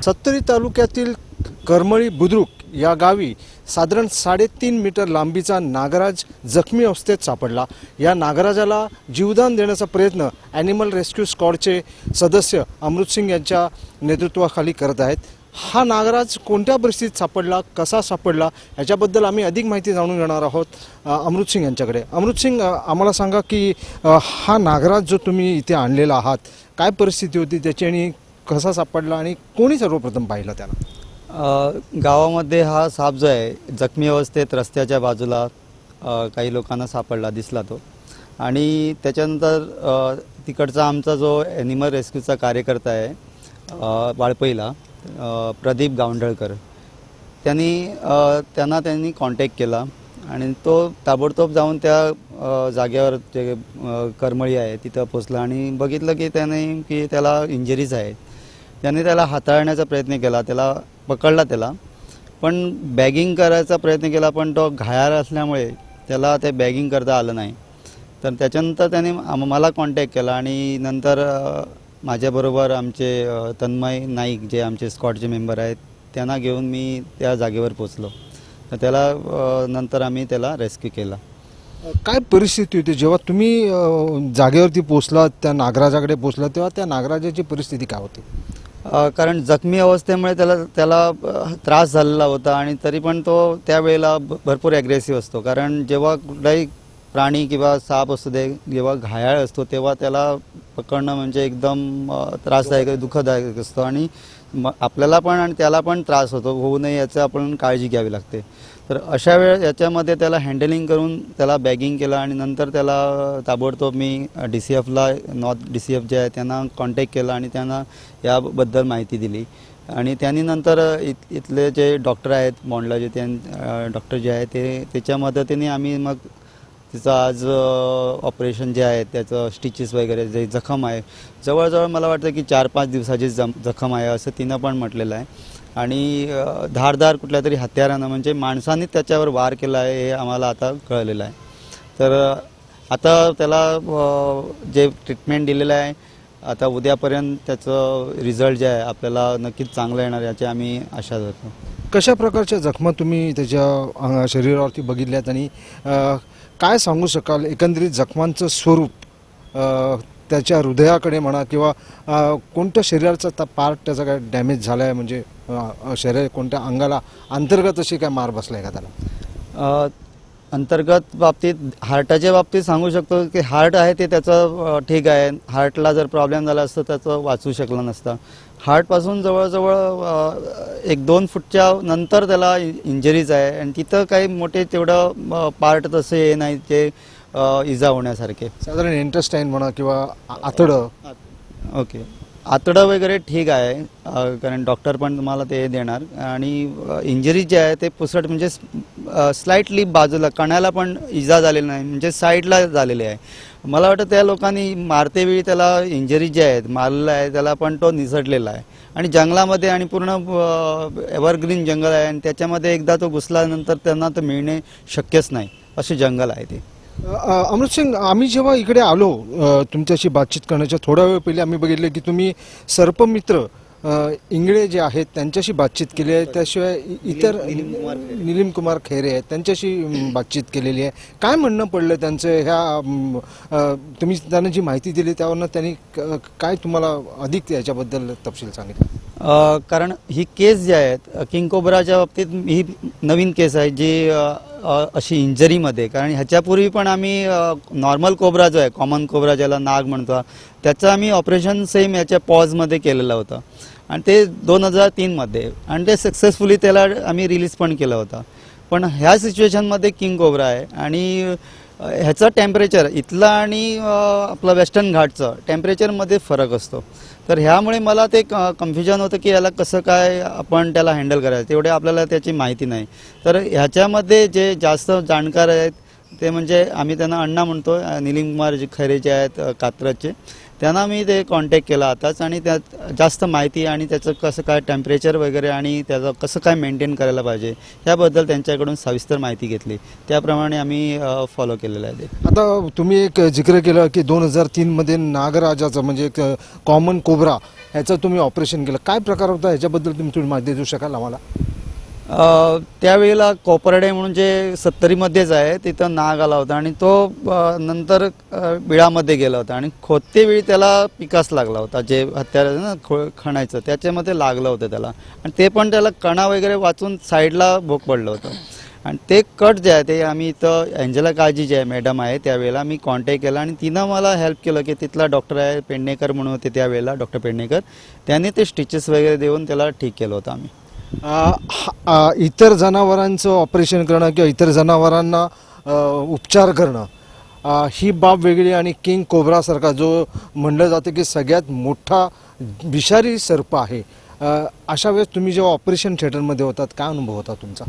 सत्तरी तालुक्यातील करमळी बुद्रुक या गावी साधारण 3.5 मीटर लांबीचा नागराज जखमी अवस्थेत सापडला। या नागराजाला जीवदान देण्याचा प्रयत्न ॲनिमल रेस्क्यू स्क्वॉडचे सदस्य अमृतसिंग यांच्या नेतृत्वाखाली करत आहेत। हा नागराज कोणत्या परिस्थितीत सापडला, कसा सापडला याच्याबद्दल आम्ही अधिक माहिती जाणून घेणार आहोत अमृतसिंग यांच्याकडे। अमृतसिंग, आम्हाला सांगा की हा नागराज जो तुम्ही इथे आणलेला आहात, काय परिस्थिती होती त्याची आणि कसा सापडला आणि कोणी सर्वप्रथम पाहिला त्याला? गावामध्ये हा साप जो आहे जखमी अवस्थेत रस्त्याच्या बाजूला काही लोकांना सापडला, दिसला तो। आणि त्याच्यानंतर तिकडचा आमचा जो ॲनिमल रेस्क्यूचा कार्यकर्ता आहे वाळपईला, प्रदीप गावंढळकर, त्यांनी कॉन्टॅक्ट केला आणि तो ताबडतोब जाऊन त्या जागेवर जे करमळी आहे तिथं पोचला आणि बघितलं की त्याला इंजरीज आहेत। त्याने त्याला हाताळण्याचा प्रयत्न केला, त्याला पकडला, पण बॅगिंग करायचा प्रयत्न केला, पण तो घायाळ असल्यामुळे त्याला ते बॅगिंग करता आलं नाही। तर त्याच्यानंतर त्याने मला कॉन्टॅक्ट केला आणि नंतर माझ्याबरोबर आमचे तन्मय नाईक जे आमचे स्क्वॉडचे मेंबर आहेत त्यांना घेऊन मी त्या जागेवर पोचलो। तर त्याला नंतर आम्ही त्याला रेस्क्यू केला। काय परिस्थिती होती जेव्हा तुम्ही जागेवरती पोचलात, त्या नागराजाकडे पोचला, तेव्हा त्या नागराजाची परिस्थिती काय होती? कारण जखमी अवस्थेमुळे त्याला त्रास झालेला होता आणि तरी पण तो त्यावेळेला भरपूर ॲग्रेसिव्ह असतो। कारण जेव्हा कुठलाही प्राणी किंवा साप असू दे, जेव्हा घायाळ असतो तेव्हा त्याला पकडणं म्हणजे एकदम त्रासदायक, दुःखदायक असतं आणि आपल्याला पण आणि त्याला पण त्रास होऊ नये याचं आपण काळजी घ्यावी लागते। तर अशा वेळेस याच्यामध्ये त्याला हँडलिंग करून त्याला बॅगिंग केलं आणि नंतर त्याला ताबडतोब मी DCFला, नॉर्थ DCF जे आहे त्यांना कॉन्टॅक्ट केला आणि त्यांना याबद्दल माहिती दिली। आणि त्यांनी नंतर इथले जे डॉक्टर आहेत मोंडला, जे डॉक्टर जे आहे त्याच्या मदतीने आम्ही मग तिचं आज ऑपरेशन जे आहे त्याचं स्टिचेस वगैरे, जे जखम आहे जवळजवळ मला वाटतं की 4-5 दिवसाची जखम आहे असं तिनं पण म्हटलेलं आहे। आणि धारदार कुठल्या तरी हत्यारानं म्हणजे माणसाने त्याच्यावर वार केला आहे हे आम्हाला आता कळलेलं आहे। तर आता त्याला जे ट्रीटमेंट दिलेलं आहे, आता उद्यापर्यंत त्याचं रिझल्ट जे आहे आपल्याला नक्कीच चांगलं येणार याची आम्ही आशा धरतो। कशा प्रकारच्या जखमा तुम्ही त्याच्या शरीरावरती बघितल्यात आणि काय सांगू शकाल एकंदरीत जखमांचं स्वरूप, त्याच्या हृदयाकडे म्हणा किंवा कोणत्या शरीराचा पार्ट त्याचा काय डॅमेज झाला आहे, म्हणजे शरीर कोणत्या अंगाला अंतर्गत अशी काय मार बसला आहे का त्याला? अंतर्गत बाबतीत, हार्टाच्या बाबतीत सांगू शकतो की हार्ट आहे ते त्याचं ठीक आहे। हार्टला जर प्रॉब्लेम झाला असतं त्याचं वाचू शकलं नसतं। हार्टपासून जवळजवळ 1-2 फूटच्या नंतर त्याला इंजरीज आहे आणि तिथं काही मोठे तेवढं पार्ट तसे हे नाही ते इजा होण्यासारखे। साधारण इंटेस्टाईन म्हणा किंवा आतडं, ओके, आतडं वगैरे ठीक आहे, कारण डॉक्टर पण तुम्हाला ते देणार। आणि इंजरी जे आहे ते पुसट म्हणजे स्लाइटली बाजूला कण्याला पण इजा झालेली नाही, म्हणजे साईडला झालेली आहे। मला वाटतं त्या लोकांनी मारतेवेळी त्याला इंजरी जे आहेत मारलेला आहे त्याला पण तो निसटलेला आहे। आणि जंगलामध्ये आणि पूर्ण एव्हरग्रीन जंगल आहे आणि त्याच्यामध्ये एकदा तो घुसल्यानंतर त्यांना तर मिळणे शक्यच नाही, असे जंगल आहे ते। अमृतसिंग, आम्ही जेव्हा इकडे आलो तुमच्याशी बातचीत करण्याच्या थोडा वेळ पहिले आम्ही बघितले की तुम्ही सर्पमित्र इंगळे जे आहेत त्यांच्याशी बातचीत केली आहे, त्याशिवाय इतर निलिम कुमार खैरे आहेत त्यांच्याशी बातचीत केलेली आहे। काय म्हणणं पडलं त्यांचं ह्या तुम्ही त्यांना जी माहिती दिली त्यावरनं त्यांनी काय तुम्हाला अधिक याच्याबद्दल तपशील सांगितलं? कारण ही केस जी आहेत किंग कोब्राच्या बाबतीत ही नवीन केस आहे जी अशी इंजरीमध्ये, कारण ह्याच्यापूर्वी पण आम्ही नॉर्मल कोब्रा जो आहे, कॉमन कोब्रा ज्याला नाग म्हणतो, त्याचं आम्ही ऑपरेशन सेम याच्या पॉजमध्ये केलेलं होतं आणि ते 2003मध्ये, आणि ते सक्सेसफुली त्याला आम्ही रिलीज पण केलं होतं। पण ह्या सिच्युएशनमध्ये किंग कोब्रा आहे आणि ह्याचं टेम्परेचर इथलं आणि आपलं वेस्टर्न घाटचं टेम्परेचरमध्ये फरक असतो। तर ह्यामुळे मला ते कन्फ्युजन होतं की याला कसं काय आपण त्याला हँडल करायचं, तेवढे आपल्याला त्याची माहिती नाही। तर ह्याच्यामध्ये जे जास्त जाणकार आहेत ते म्हणजे आम्ही त्यांना अण्णा म्हणतो, निलिम कुमार खैरे जे आहेत कात्रजचे, त्यांना मी ते कॉन्टॅक्ट केला आताच आणि त्यात जास्त माहिती आणि त्याचं कसं काय टेम्परेचर वगैरे आणि त्याचं कसं काय मेंटेन करायला पाहिजे ह्याबद्दल त्यांच्याकडून सविस्तर माहिती घेतली. त्याप्रमाणे आम्ही फॉलो केलेलं आहे ते. आता तुम्ही एक जिक्र केलं की 2003मध्ये नागराजाचं म्हणजे एक कॉमन कोब्रा ह्याचं तुम्ही ऑपरेशन केलं. काय प्रकार होता ह्याच्याबद्दल तुम्ही थोडी माहिती देऊ शकाल आम्हाला? त्यावेळेला कोपरडे म्हणून जे 70मध्येच आहे तिथं नाग आला होता आणि तो नंतर बिळामध्ये गेला होता आणि खोदते वेळी त्याला पिकास लागला होता, जे हत्यार ना खणायचं त्याच्यामध्ये लागलं होतं त्याला आणि ते पण त्याला कणा वगैरे वाचून साईडला भोग पडलं होतं. आणि ते कट जे आहे ते आम्ही इथं एंजेला काळजी जे आहे मॅडम आहे त्यावेळेला मी कॉन्टॅक्ट केला आणि तिनं मला हेल्प केलं की तिथला डॉक्टर आहे पेडणेकर म्हणून होते त्यावेळेला, डॉक्टर पेडणेकर, त्यांनी ते स्टिचेस वगैरे देऊन त्याला ठीक केलं होतं आम्ही. इतर जनावरांचं ऑपरेशन करणं किंवा इतर जनावरांना उपचार करणं ही बाब वेगळी आणि किंग कोब्रासारखा जो म्हणलं जातं की सगळ्यात मोठा विषारी सर्प आहे, अशा वेळेस तुम्ही जेव्हा ऑपरेशन थिएटरमध्ये होतात काय अनुभव होता तुमचा?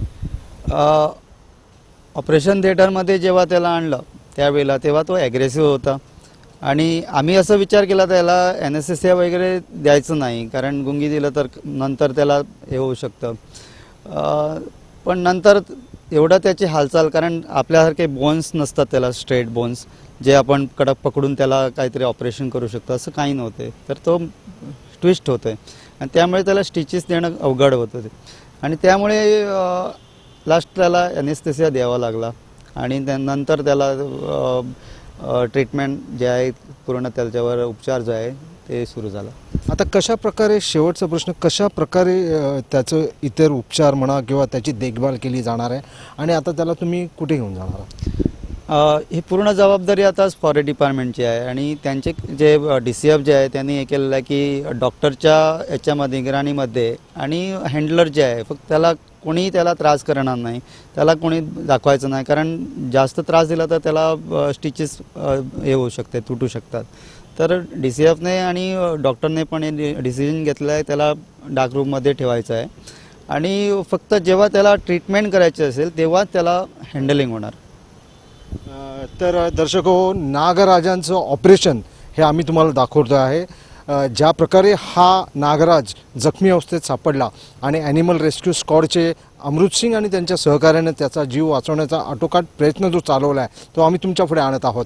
ऑपरेशन थिएटरमध्ये जेव्हा त्याला आणलं त्यावेळेला तेव्हा तो ॲग्रेसिव्ह होता आणि आम्ही असं विचार केला त्याला ॲनेस्थेसिया वगैरे द्यायचं नाही कारण गुंगी दिलं तर नंतर त्याला हे होऊ शकतं. पण नंतर एवढं त्याची हालचाल, कारण आपल्यासारखे बोन्स नसतात त्याला, स्ट्रेट बोन्स जे आपण कडक पकडून त्याला काहीतरी ऑपरेशन करू शकतो असं काही नव्हते, तर तो ट्विस्ट होतोय आणि त्यामुळे त्याला स्टिचेस देणं अवघड होतं ते आणि त्यामुळे लास्ट त्याला ॲनेस्थेसिया द्यावा लागला आणि त्यानंतर त्याला ट्रीटमेंट जे आहे पूर्ण त्याच्यावर उपचार जो आहे ते सुरू झाला. आता कशा प्रकारे, शेवटचा प्रश्न, कशा प्रकारे त्याचं इतर उपचार म्हणा किंवा त्याची देखभाल केली जाणार आहे आणि आता त्याला तुम्ही कुठे घेऊन जाणार आहात? ही पूर्ण जबाबदारी आता फॉरेस्ट डिपार्टमेंटची आहे आणि त्यांचे जे DCF जे आहे त्यांनी हे केलेलं आहे की डॉक्टरच्या याच्यामध्ये निगराणीमध्ये आणि हँडलर जे आहे फक्त त्याला कोणीही त्याला त्रास करणार नाही, त्याला कोणी दाखवायचं नाही कारण जास्त त्रास दिला तर त्याला स्टिचेस हे होऊ शकते, तुटू शकतात. तर DCFने आणि डॉक्टरने पण हे डिसिजन घेतलं आहे त्याला डार्क रूममध्ये ठेवायचं आहे आणि फक्त जेव्हा त्याला ट्रीटमेंट करायची असेल तेव्हा त्याला हँडलिंग होणार. तर दर्शको, नागराजांचं ऑपरेशन हे आम्ही तुम्हाला दाखवतो आहे. ज्या प्रकारे हा नागराज जखमी अवस्थेत सापडला आणि ॲनिमल रेस्क्यू स्क्वॉडचे अमृतसिंग आणि त्यांच्या सहकार्याने त्याचा जीव वाचवण्याचा आटोकाट प्रयत्न जो चालवला आहे तो आम्ही तुमच्या पुढे आणत आहोत.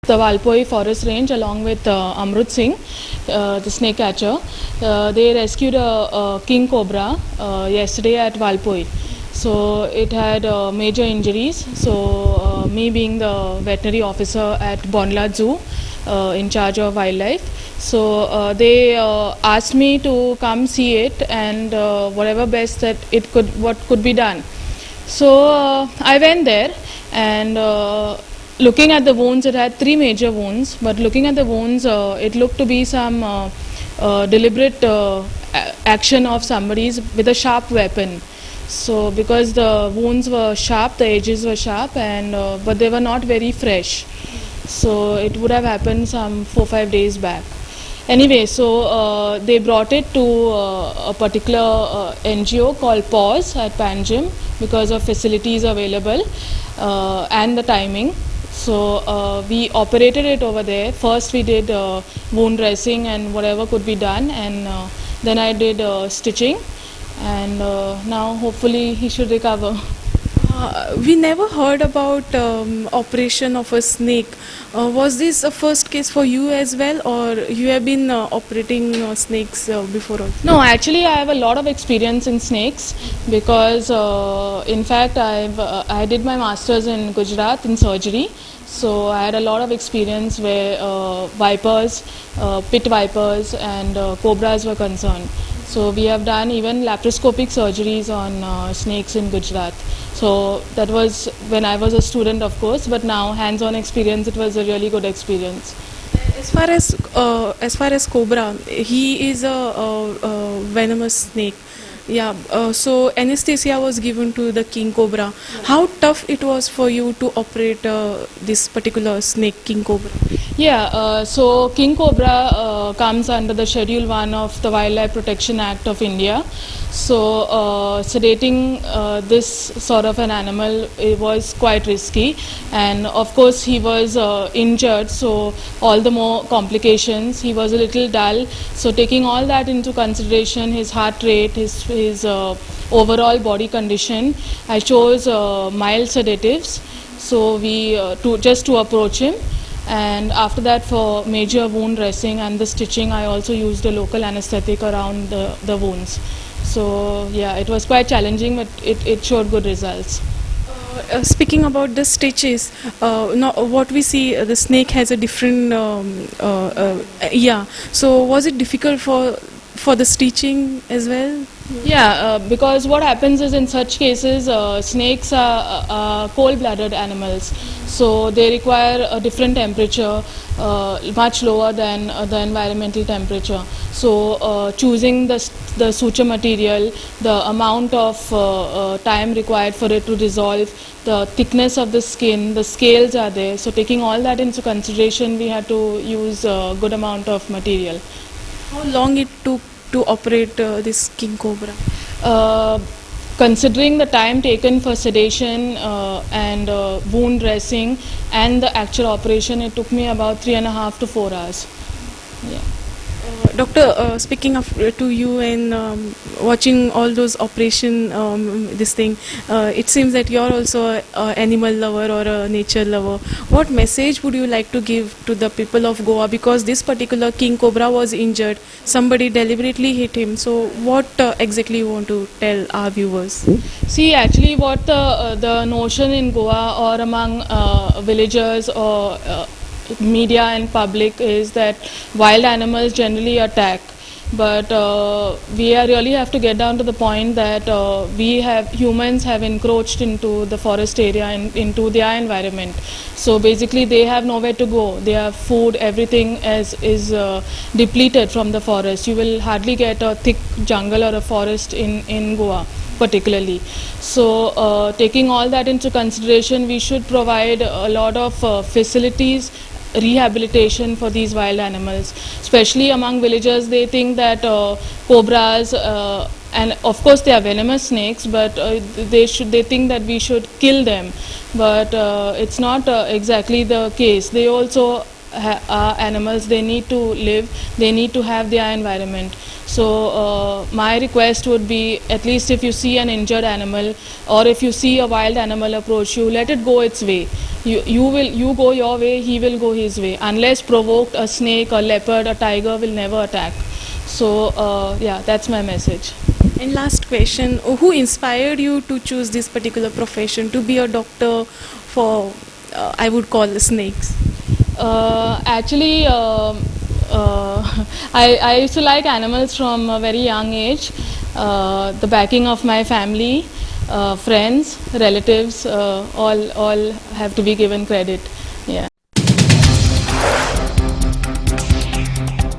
the Valpoi forest range along with Amrut Singh, the snake catcher. They rescued a king cobra yesterday at Valpoi. So it had major injuries. So me being the veterinary officer at Bondla Zoo in charge of wildlife. So they asked me to come see it and whatever best that what could be done. So I went there and looking at the wounds, it had 3 major wounds, but looking at the wounds, it looked to be some deliberate action of somebody's with a sharp weapon. So because the wounds were sharp, the edges were sharp, and but they were not very fresh. So it would have happened some 4-5 days back. Anyway, so they brought it to a particular NGO called PAWS at Panjim because of facilities available and the timing. So we operated it over there. First we did wound dressing and whatever could be done, and then I did stitching, and now hopefully he should recover. We never heard about operation of a snake. Was this a first case for you as well, or you have been operating snakes before also? No, actually I have a lot of experience in snakes because in fact I did my masters in Gujarat in surgery. So I had a lot of experience where vipers, pit vipers and cobras were concerned. So we have done even laparoscopic surgeries on snakes in Gujarat. So that was when I was a student, of course, but now hands-on experience, it was a really good experience. As far as cobra, he is a venomous snake. Yeah. So anesthesia was given to the king cobra. How tough it was for you to operate this particular snake, king cobra? Yeah, so king cobra comes under the Schedule 1 of the Wildlife Protection Act of India. So sedating this sort of an animal, it was quite risky, and of course he was injured, so all the more complications. He was a little dull, so taking all that into consideration, his heart rate, his overall body condition, I chose mild sedatives. So we just to approach him. And after that, for major wound dressing and the stitching, I also used a local anesthetic around the wounds. So yeah, it was quite challenging, but it showed good results. Speaking about the stitches, what we see, the snake has a different, so was it difficult for the stitching as well? Yeah, because what happens is in such cases, snakes are cold-blooded animals, so they require a different temperature, much lower than the environmental temperature. So choosing the suture material, the amount of time required for it to dissolve, the thickness of the skin, the scales are there. So taking all that into consideration, we had to use a good amount of material. How long it took to operate this king cobra? Considering the time taken for sedation and wound dressing and the actual operation, it took me about 3.5 to 4 hours. Yeah. Doctor, speaking of to you and watching all those operation, this thing, it seems that you're also an animal lover or a nature lover. What message would you like to give to the people of Goa? Because this particular king cobra was injured, somebody deliberately hit him. So what exactly you want to tell our viewers? See, actually what the notion in Goa or among villagers or media and public is that wild animals generally attack, but we really have to get down to the point that humans have encroached into the forest area and into their environment. So basically they have nowhere to go. Their food, everything is depleted from the forest. You will hardly get a thick jungle or a forest in Goa particularly. So taking all that into consideration, we should provide a lot of facilities, rehabilitation for these wild animals, especially among villagers. They think that cobras and of course they are venomous snakes, but they think that we should kill them, but it's not exactly the case. They also are animals. They need to live, they need to have their environment. So my request would be, at least if you see an injured animal or if you see a wild animal approach you, let it go its way. You go your way, he will go his way. Unless provoked, a snake, a leopard, a tiger will never attack. So yeah, that's my message. And last question, who inspired you to choose this particular profession, to be a doctor for, I would call snakes? Actually, I used to like animals from a very young age. The backing of my family, friends, relatives, all have to be given credit.